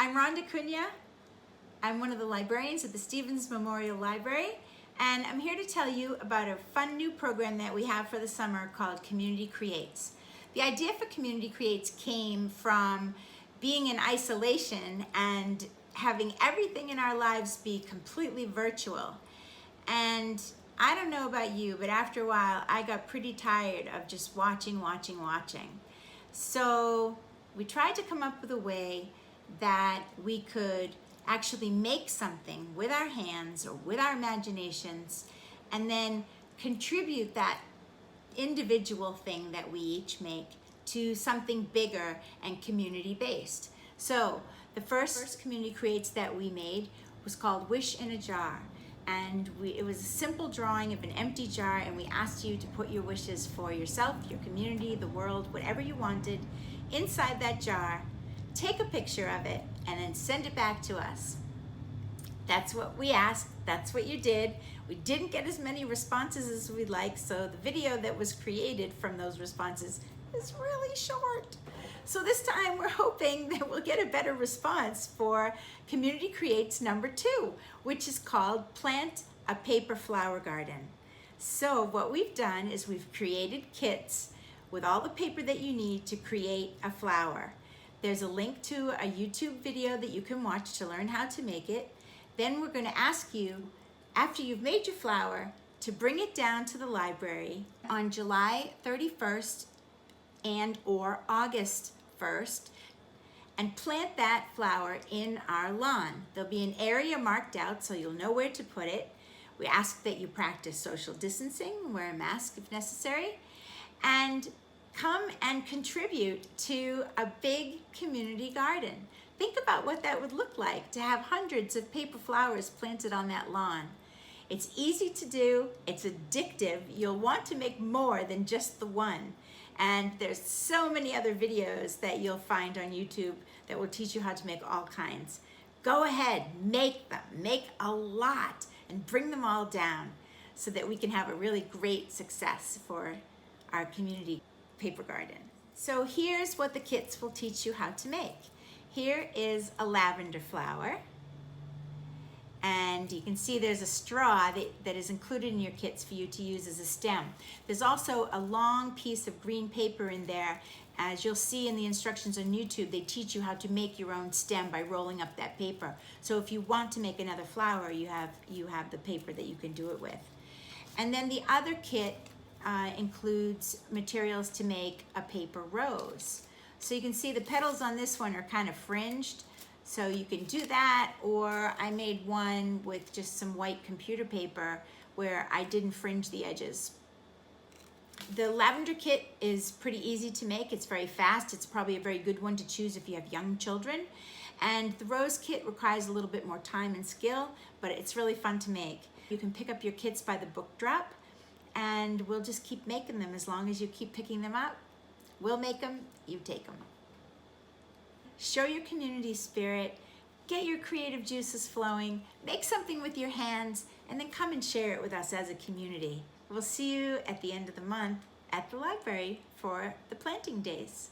I'm Rhonda Cunha. I'm one of the librarians at the Stevens Memorial Library, and I'm here to tell you about a fun new program that we have for the summer called Community Creates. The idea for Community Creates came from being in isolation and having everything in our lives be completely virtual. And I don't know about you, but after a while I got pretty tired of just watching. So we tried to come up with a way that we could actually make something with our hands or with our imaginations and then contribute that individual thing that we each make to something bigger and community-based. So the first Community Creates that we made was called Wish in a Jar. And it was a simple drawing of an empty jar, and we asked you to put your wishes for yourself, your community, the world, whatever you wanted, inside that jar. Take a picture of it and then send it back to us. That's what we asked, that's what you did. We didn't get as many responses as we'd like, so the video that was created from those responses is really short. So this time we're hoping that we'll get a better response for Community Creates number 2, which is called Plant a Paper Flower Garden. So what we've done is we've created kits with all the paper that you need to create a flower. There's a link to a YouTube video that you can watch to learn how to make it. Then we're going to ask you, after you've made your flower, to bring it down to the library on July 31st and or August 1st and plant that flower in our lawn. There'll be an area marked out so you'll know where to put it. We ask that you practice social distancing, wear a mask if necessary, and come and contribute to a big community garden. Think about what that would look like to have hundreds of paper flowers planted on that lawn. It's easy to do, it's addictive, you'll want to make more than just the one. And there's so many other videos that you'll find on YouTube that will teach you how to make all kinds. Go ahead, make them, make a lot, and bring them all down so that we can have a really great success for our community paper garden. So here's what the kits will teach you how to make. Here is a lavender flower, and you can see there's a straw that is included in your kits for you to use as a stem. There's also a long piece of green paper in there. As you'll see in the instructions on YouTube, they teach you how to make your own stem by rolling up that paper. So if you want to make another flower, you have the paper that you can do it with. And then the other kit includes materials to make a paper rose. So you can see the petals on this one are kind of fringed, so you can do that, or I made one with just some white computer paper where I didn't fringe the edges. The lavender kit is pretty easy to make. It's very fast. It's probably a very good one to choose if you have young children. And the rose kit requires a little bit more time and skill, but it's really fun to make. You can pick up your kits by the book drop, and we'll just keep making them as long as you keep picking them up. We'll make them, you take them. Show your community spirit, get your creative juices flowing, make something with your hands, and then come and share it with us as a community. We'll see you at the end of the month at the library for the planting days.